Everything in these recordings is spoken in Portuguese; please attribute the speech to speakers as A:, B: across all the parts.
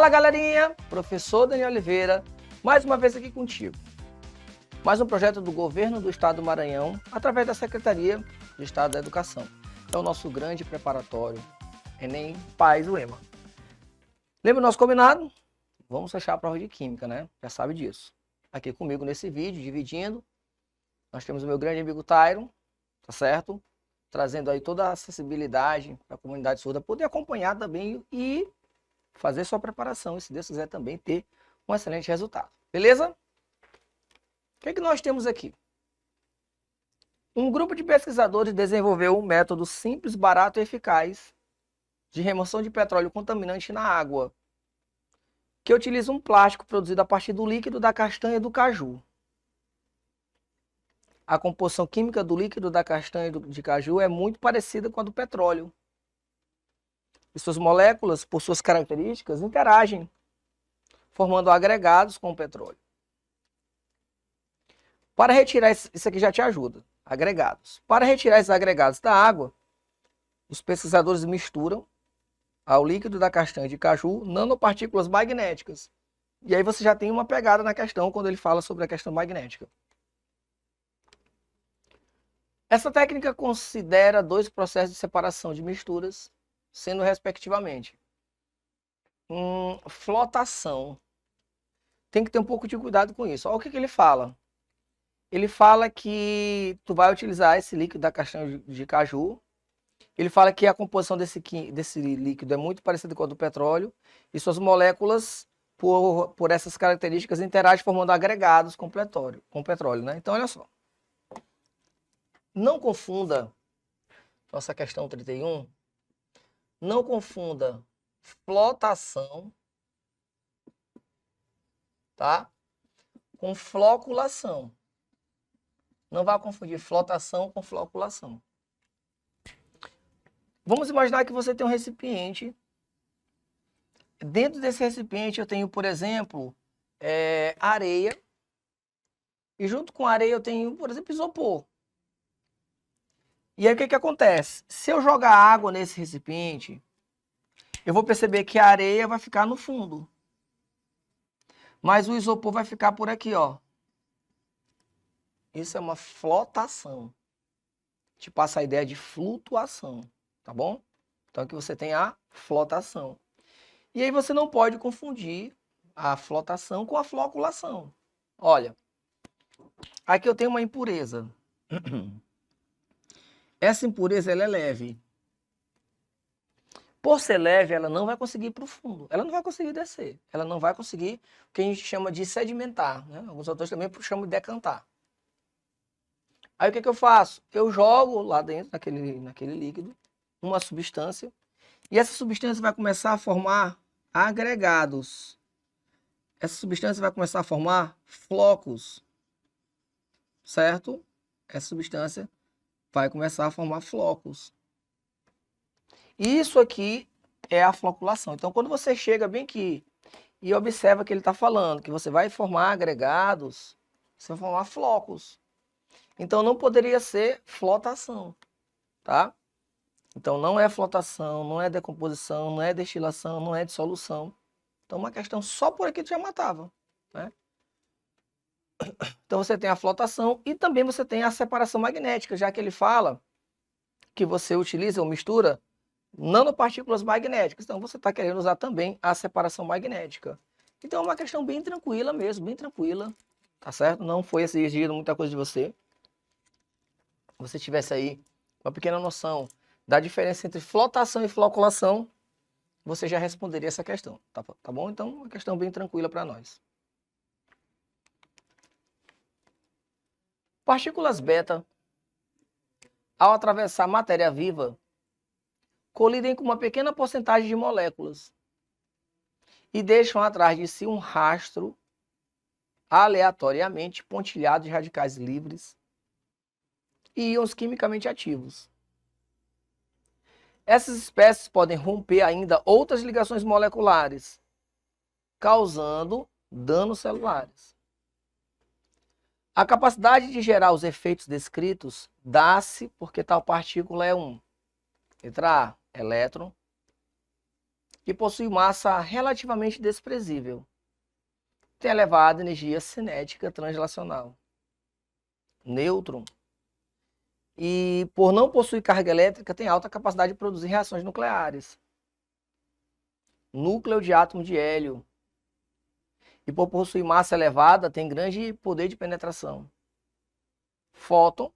A: Fala galerinha, professor Daniel Oliveira, mais uma vez aqui contigo. Mais um projeto do Governo do Estado do Maranhão, através da Secretaria de Estado da Educação. É o nosso grande preparatório, Enem, Paz, UEMA. Lembra o nosso combinado? Vamos fechar a prova de Química, né? Já sabe disso. Aqui comigo nesse vídeo, dividindo, nós temos o meu grande amigo Tyron, tá certo? Trazendo aí toda a acessibilidade para a comunidade surda poder acompanhar também e fazer sua preparação e, se Deus quiser, também ter um excelente resultado. Beleza? O que é que nós temos aqui? Um grupo de pesquisadores desenvolveu um método simples, barato e eficaz de remoção de petróleo contaminante na água, que utiliza um plástico produzido a partir do líquido da castanha do caju. A composição química do líquido da castanha de caju é muito parecida com a do petróleo. E suas moléculas, por suas características, interagem, formando agregados com o petróleo. Para retirar, isso aqui já te ajuda, agregados. Para retirar esses agregados da água, os pesquisadores misturam ao líquido da castanha de caju nanopartículas magnéticas. E aí você já tem uma pegada na questão quando ele fala sobre a questão magnética. Essa técnica considera dois processos de separação de misturas, sendo respectivamente flotação. Tem que ter um pouco de cuidado com isso. Olha o que ele fala. Ele fala que tu vai utilizar esse líquido da castanha de caju. Ele fala que a composição desse líquido é muito parecida com a do petróleo e suas moléculas, por essas características, interagem formando agregados com petróleo, né? Então, olha só. Não confunda nossa questão 31. Não confunda flotação, tá? Com floculação. Não vá confundir flotação com floculação. Vamos imaginar que você tem um recipiente. Dentro desse recipiente eu tenho, por exemplo, areia. E junto com a areia eu tenho, por exemplo, isopor. E aí o que acontece? Se eu jogar água nesse recipiente, eu vou perceber que a areia vai ficar no fundo. Mas o isopor vai ficar por aqui, ó. Isso é uma flotação. Te passa a ideia de flutuação, tá bom? Então aqui você tem a flotação. E aí você não pode confundir a flotação com a floculação. Olha, aqui eu tenho uma impureza. Essa impureza ela é leve. Por ser leve, ela não vai conseguir ir para o fundo. Ela não vai conseguir descer. Ela não vai conseguir o que a gente chama de sedimentar, né? Alguns autores também chamam de decantar. Aí o que eu faço? Eu jogo lá dentro, naquele líquido, uma substância. E essa substância vai começar a formar agregados. Essa substância vai começar a formar flocos. Certo? Essa substância vai começar a formar flocos. Isso aqui é a floculação. Então, quando você chega bem aqui e observa que ele está falando que você vai formar agregados, você vai formar flocos. Então, não poderia ser flotação, tá? Então, não é flotação, não é decomposição, não é destilação, não é dissolução. Então, uma questão só por aqui já matava, né? Então, você tem a flotação e também você tem a separação magnética, já que ele fala que você utiliza ou mistura nanopartículas magnéticas. Então, você está querendo usar também a separação magnética. Então, é uma questão bem tranquila mesmo, bem tranquila, tá certo? Não foi exigido muita coisa de você. Se você tivesse aí uma pequena noção da diferença entre flotação e floculação, você já responderia essa questão, tá bom? Então, uma questão bem tranquila para nós. Partículas beta, ao atravessar matéria viva, colidem com uma pequena porcentagem de moléculas e deixam atrás de si um rastro aleatoriamente pontilhado de radicais livres e íons quimicamente ativos. Essas espécies podem romper ainda outras ligações moleculares, causando danos celulares. A capacidade de gerar os efeitos descritos dá-se porque tal partícula é letra A, elétron, e possui massa relativamente desprezível. Tem elevada energia cinética translacional. Nêutron. E por não possuir carga elétrica, tem alta capacidade de produzir reações nucleares. Núcleo de átomo de hélio. E por possuir massa elevada, tem grande poder de penetração. Fóton.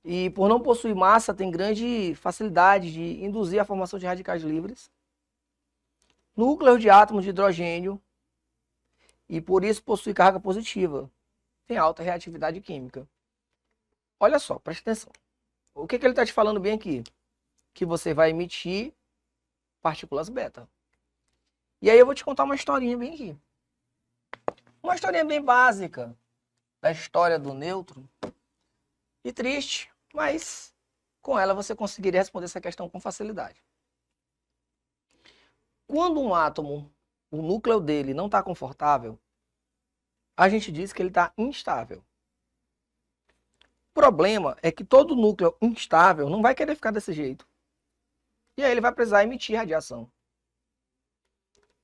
A: E por não possuir massa, tem grande facilidade de induzir a formação de radicais livres. Núcleo de átomos de hidrogênio. E por isso possui carga positiva. Tem alta reatividade química. Olha só, presta atenção. O que ele está te falando bem aqui? Que você vai emitir partículas beta. E aí eu vou te contar uma historinha bem aqui. Uma historinha bem básica da história do nêutron. E triste, mas com ela você conseguiria responder essa questão com facilidade. Quando um átomo, o núcleo dele não está confortável, a gente diz que ele está instável. O problema é que todo núcleo instável não vai querer ficar desse jeito. E aí ele vai precisar emitir radiação.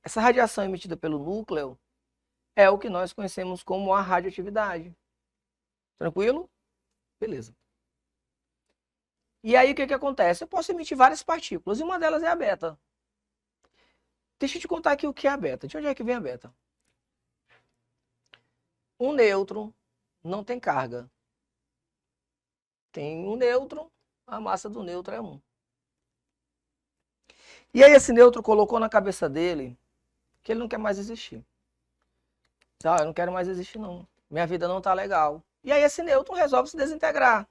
A: Essa radiação emitida pelo núcleo é o que nós conhecemos como a radioatividade. Tranquilo? Beleza. E aí o que acontece? Eu posso emitir várias partículas e uma delas é a beta. Deixa eu te contar aqui o que é a beta. De onde é que vem a beta? Um nêutron não tem carga. Tem um nêutron, a massa do nêutron é 1. E aí esse nêutron colocou na cabeça dele que ele não quer mais existir. Ah, eu não quero mais existir não. Minha vida não tá legal. E aí esse nêutron resolve se desintegrar.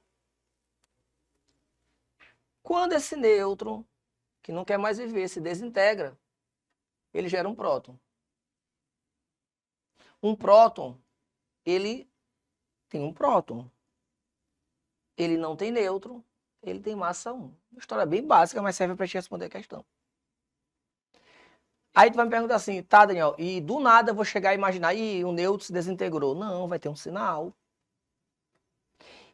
A: Quando esse nêutron, que não quer mais viver, se desintegra, ele gera um próton. Um próton, ele tem um próton. Ele não tem nêutron, ele tem massa 1. Uma história bem básica, mas serve para te responder a questão. Aí tu vai me perguntar assim, tá, Daniel, e do nada eu vou chegar e imaginar, o nêutron se desintegrou. Não, vai ter um sinal.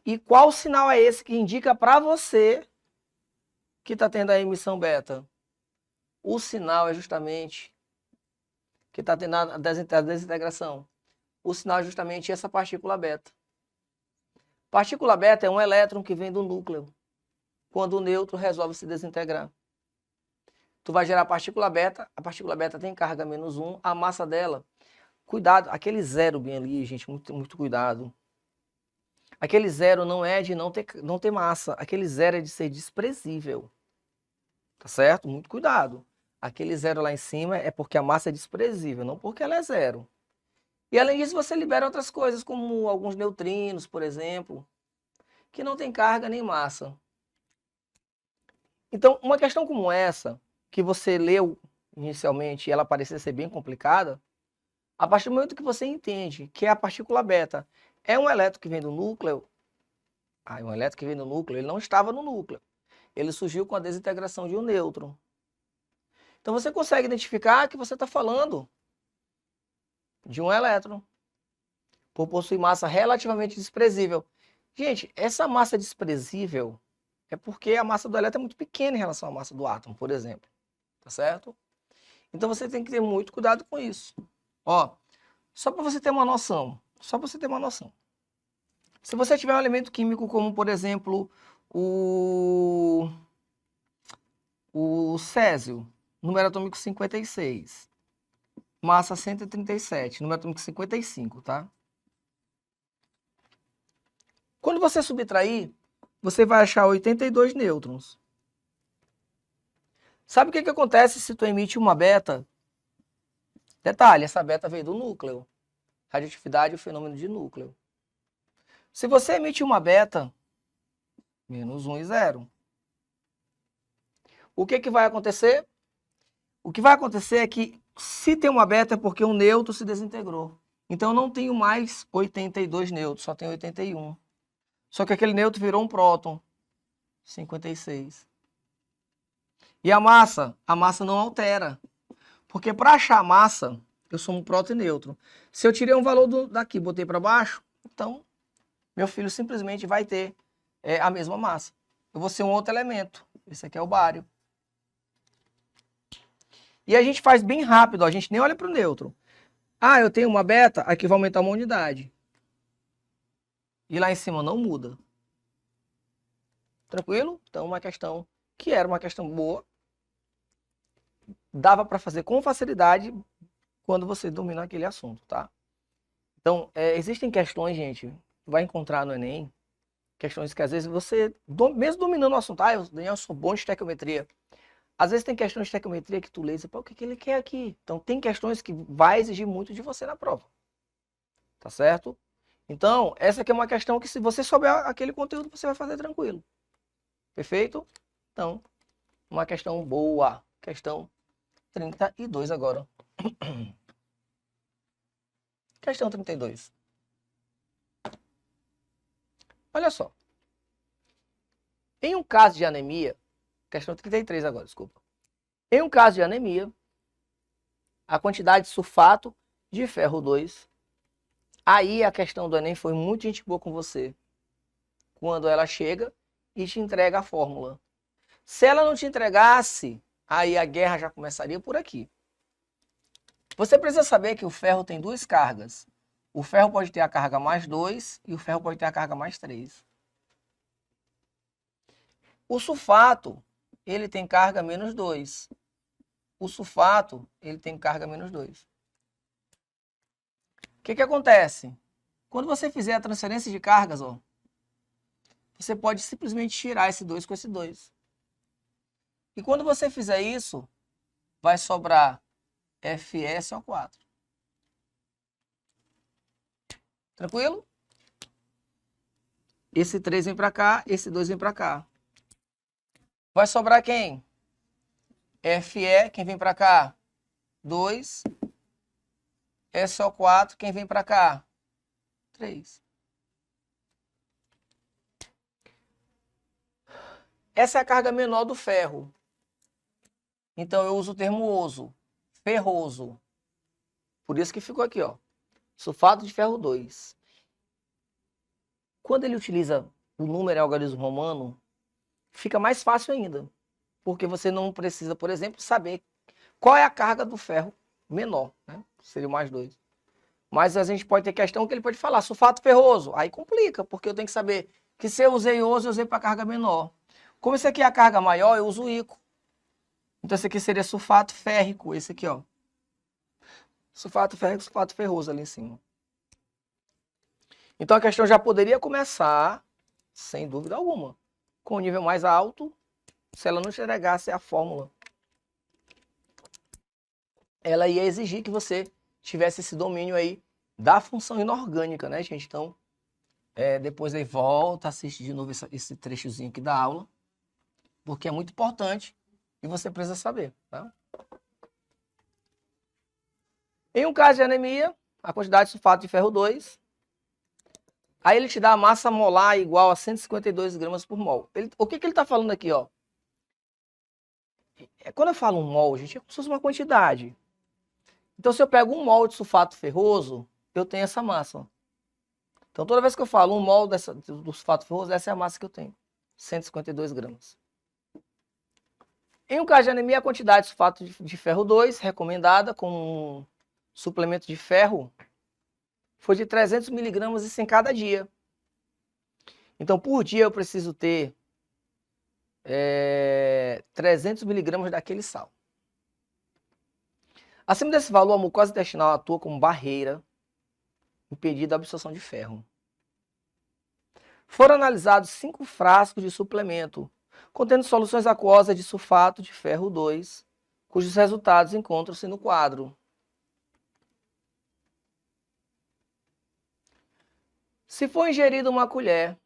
A: E qual sinal é esse que indica para você que está tendo a emissão beta? O sinal é justamente que está tendo a desintegração. O sinal é justamente essa partícula beta. Partícula beta é um elétron que vem do núcleo, quando o nêutron resolve se desintegrar. Tu vai gerar a partícula beta tem carga -1, a massa dela, cuidado, aquele zero bem ali, gente, muito cuidado. Aquele zero não é de não ter massa, aquele zero é de ser desprezível, tá certo? Muito cuidado. Aquele zero lá em cima é porque a massa é desprezível, não porque ela é zero. E além disso, você libera outras coisas, como alguns neutrinos, por exemplo, que não tem carga nem massa. Então, uma questão como essa, que você leu inicialmente e ela parecia ser bem complicada, a partir do momento que você entende que a partícula beta é um elétron que vem do núcleo, um elétron que vem do núcleo, ele não estava no núcleo. Ele surgiu com a desintegração de um nêutron. Então você consegue identificar que você está falando de um elétron, por possuir massa relativamente desprezível. Gente, essa massa desprezível é porque a massa do elétron é muito pequena em relação à massa do átomo, por exemplo. Tá certo? Então você tem que ter muito cuidado com isso. Ó, só para você ter uma noção, Se você tiver um elemento químico como, por exemplo, o césio, número atômico 56, massa 137, número atômico 55, tá? Quando você subtrair, você vai achar 82 nêutrons. Sabe o que acontece se tu emite uma beta? Detalhe, essa beta veio do núcleo. Radioatividade é o fenômeno de núcleo. Se você emite uma beta, -1 e 0. O que vai acontecer? O que vai acontecer é que, se tem uma beta, é porque um nêutron se desintegrou. Então, eu não tenho mais 82 nêutrons, só tenho 81. Só que aquele nêutron virou um próton, 56. E a massa? A massa não altera. Porque para achar a massa, eu sou um próton e nêutron. Se eu tirei um valor daqui, botei para baixo, então meu filho simplesmente vai ter a mesma massa. Eu vou ser um outro elemento. Esse aqui é o bário. E a gente faz bem rápido, ó, a gente nem olha para o nêutron. Ah, eu tenho uma beta, aqui vai aumentar uma unidade. E lá em cima não muda. Tranquilo? Então, uma questão que era uma questão boa, dava para fazer com facilidade quando você domina aquele assunto, tá? Então, existem questões, gente, vai encontrar no Enem, questões que às vezes você, mesmo dominando o assunto, Daniel, eu sou bom de estequiometria. Às vezes tem questões de estequiometria que tu lê e o que ele quer aqui? Então, tem questões que vai exigir muito de você na prova. Tá certo? Então, essa aqui é uma questão que se você souber aquele conteúdo, você vai fazer tranquilo. Perfeito? Então, uma questão boa. Questão 32 agora. Questão 32. Olha só. Em um caso de anemia, questão 33 agora, desculpa. Em um caso de anemia, a quantidade de sulfato de ferro 2, aí a questão do Enem foi muito gente boa com você. Quando ela chega e te entrega a fórmula. Se ela não te entregasse, aí a guerra já começaria por aqui. Você precisa saber que o ferro tem duas cargas. O ferro pode ter a carga mais 2 e o ferro pode ter a carga mais 3. O sulfato, ele tem carga menos 2. O sulfato, ele tem carga menos 2. O que acontece? Quando você fizer a transferência de cargas, ó, você pode simplesmente tirar esse 2 com esse 2. E quando você fizer isso, vai sobrar FeSO4. Tranquilo? Esse 3 vem para cá, esse 2 vem para cá. Vai sobrar quem? Fe, quem vem para cá? 2. SO4, quem vem para cá? 3. Essa é a carga menor do ferro. Então eu uso o termo oso, ferroso. Por isso que ficou aqui, ó. Sulfato de ferro 2. Quando ele utiliza o número em algarismo romano, fica mais fácil ainda. Porque você não precisa, por exemplo, saber qual é a carga do ferro menor, né? Seria o mais 2. Mas a gente pode ter questão que ele pode falar sulfato ferroso. Aí complica, porque eu tenho que saber que se eu usei oso, eu usei para carga menor. Como esse aqui é a carga maior, eu uso ico. Então esse aqui seria sulfato férrico, esse aqui, ó. Sulfato férrico, sulfato ferroso ali em cima. Então a questão já poderia começar, sem dúvida alguma, com o nível mais alto, se ela não te entregasse a fórmula. Ela ia exigir que você tivesse esse domínio aí da função inorgânica, né, gente? Então, depois aí volta, assiste de novo esse trechozinho aqui da aula, porque é muito importante e você precisa saber, tá? Em um caso de anemia, a quantidade de sulfato de ferro 2, aí ele te dá a massa molar igual a 152 gramas por mol. O que ele está falando aqui, ó? Quando eu falo um mol, gente, é como se fosse uma quantidade. Então, se eu pego um mol de sulfato ferroso, eu tenho essa massa. Então, toda vez que eu falo um mol do sulfato ferroso, essa é a massa que eu tenho. 152 gramas. Em um caso de anemia, a quantidade de sulfato de ferro 2, recomendada com um suplemento de ferro, foi de 300 miligramas isso em cada dia. Então, por dia eu preciso ter 300 miligramas daquele sal. Acima desse valor, a mucosa intestinal atua como barreira, impedindo a absorção de ferro. Foram analisados 5 frascos de suplemento, contendo soluções aquosas de sulfato de ferro 2, cujos resultados encontram-se no quadro. Se for ingerida uma colher,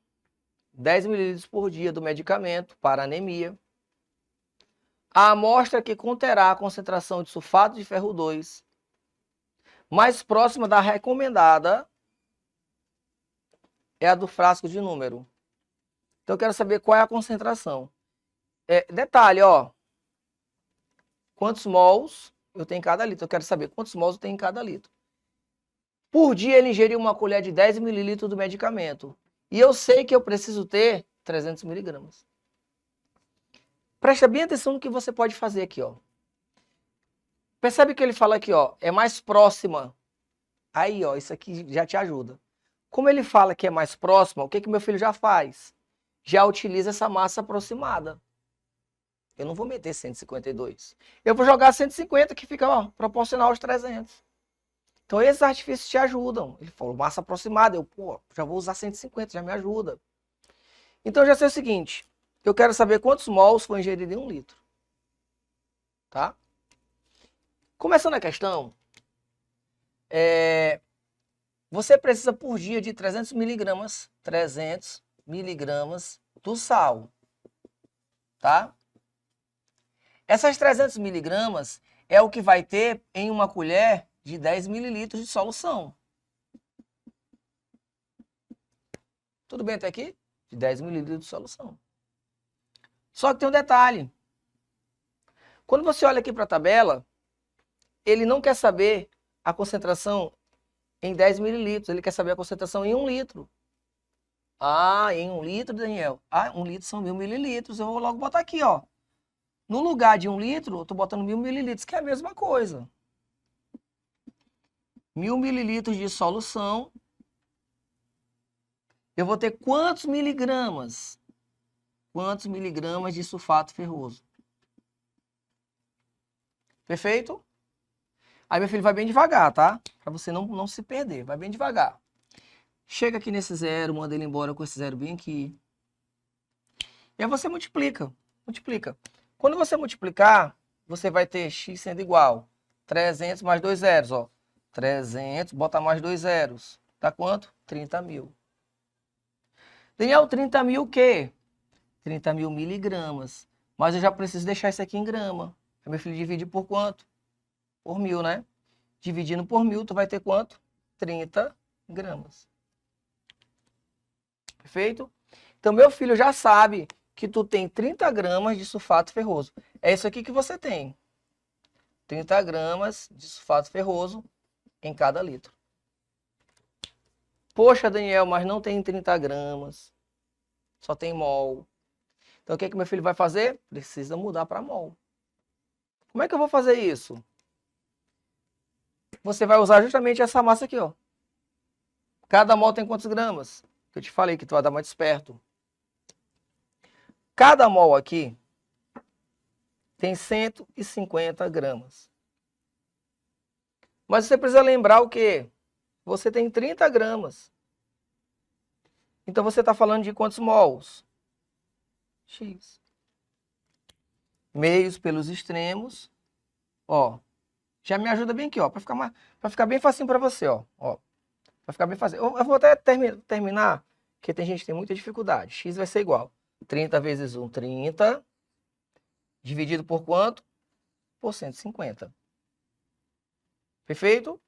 A: 10 ml por dia do medicamento para anemia, a amostra que conterá a concentração de sulfato de ferro 2 mais próxima da recomendada é a do frasco de número. Então eu quero saber qual é a concentração. Detalhe, ó. Quantos mols eu tenho em cada litro? Eu quero saber quantos mols eu tenho em cada litro. Por dia ele ingeriu uma colher de 10 ml do medicamento. E eu sei que eu preciso ter 300 miligramas. Presta bem atenção no que você pode fazer aqui, ó. Percebe que ele fala aqui, ó, é mais próxima. Aí, ó, isso aqui já te ajuda. Como ele fala que é mais próxima, o que meu filho já faz? Já utiliza essa massa aproximada. Eu não vou meter 152. Eu vou jogar 150, que fica, ó, proporcional aos 300. Então, esses artifícios te ajudam. Ele falou massa aproximada. Eu, pô, já vou usar 150, já me ajuda. Então, já sei o seguinte. Eu quero saber quantos mols foi ingerido em 1 litro. Tá? Começando a questão, você precisa por dia de 300 miligramas do sal. Tá? Essas 300 miligramas é o que vai ter em uma colher de 10 mililitros de solução. Tudo bem até aqui? De 10 mililitros de solução. Só que tem um detalhe. Quando você olha aqui para a tabela, ele não quer saber a concentração em 10 mililitros, ele quer saber a concentração em 1 litro. Ah, em 1 litro, Daniel? Ah, 1 litro são 1000 mililitros, eu vou logo botar aqui, ó. No lugar de 1 litro, eu estou botando 1000 mililitros, que é a mesma coisa. 1000 mililitros de solução. Eu vou ter quantos miligramas? Quantos miligramas de sulfato ferroso? Perfeito? Aí meu filho vai bem devagar, tá? Para você não se perder, vai bem devagar. Chega aqui nesse zero, manda ele embora com esse zero bem aqui. E aí você multiplica. Quando você multiplicar, você vai ter x sendo igual 300 mais 2 zeros, ó. 300, bota mais 2 zeros. Dá quanto? 30 mil. Daniel, 30 mil o quê? 30 mil miligramas. Mas eu já preciso deixar isso aqui em grama. Aí meu filho divide por quanto? Por 1000, né? Dividindo por 1000, tu vai ter quanto? 30 gramas. Perfeito? Então, meu filho já sabe que tu tem 30 gramas de sulfato ferroso. É isso aqui que você tem. 30 gramas de sulfato ferroso em cada litro. Poxa, Daniel, mas não tem 30 gramas. Só tem mol. Então, o que meu filho vai fazer? Precisa mudar para mol. Como é que eu vou fazer isso? Você vai usar justamente essa massa aqui, ó. Cada mol tem quantos gramas? Eu te falei que tu vai dar mais esperto. Cada mol aqui tem 150 gramas. Mas você precisa lembrar o quê? Você tem 30 gramas. Então você está falando de quantos mols? X. Meios pelos extremos. Ó. Já me ajuda bem aqui, ó. Para ficar bem facinho para você, ó. Vai ficar bem fácil. Eu vou até terminar, porque tem gente que tem muita dificuldade. X vai ser igual. 30 vezes 1, 30. Dividido por quanto? Por 150. Perfeito?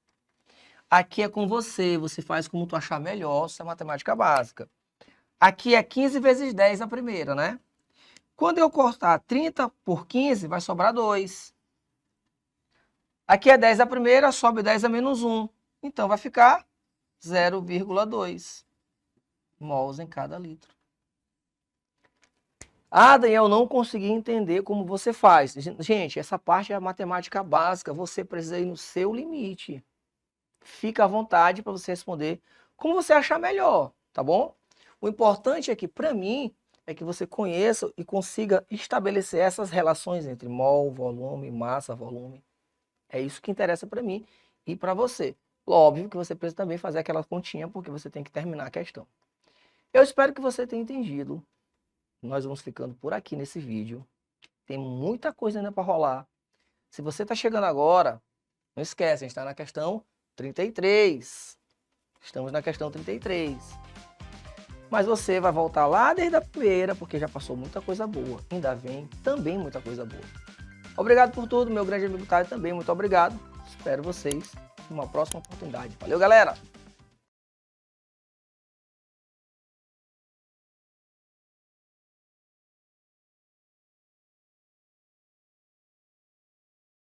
A: Aqui é com você. Você faz como tu achar melhor. Isso é matemática básica. Aqui é 15 vezes 10 a primeira, né? Quando eu cortar 30 por 15, vai sobrar 2. Aqui é 10 a primeira, sobe 10 a menos 1. Então, vai ficar 0,2 mols em cada litro. Ah, Daniel, não consegui entender como você faz. Gente, essa parte é a matemática básica. Você precisa ir no seu limite. Fica à vontade para você responder como você achar melhor, tá bom? O importante é que, para mim, é que você conheça e consiga estabelecer essas relações entre mol, volume, massa, volume. É isso que interessa para mim e para você. Óbvio que você precisa também fazer aquela continha, porque você tem que terminar a questão. Eu espero que você tenha entendido. Nós vamos ficando por aqui nesse vídeo. Tem muita coisa ainda para rolar. Se você está chegando agora, não esquece, a gente está na questão 33. Estamos na questão 33. Mas você vai voltar lá desde a primeira, porque já passou muita coisa boa. Ainda vem também muita coisa boa. Obrigado por tudo, meu grande amigo Thay também, muito obrigado. Espero vocês numa próxima oportunidade. Valeu, galera!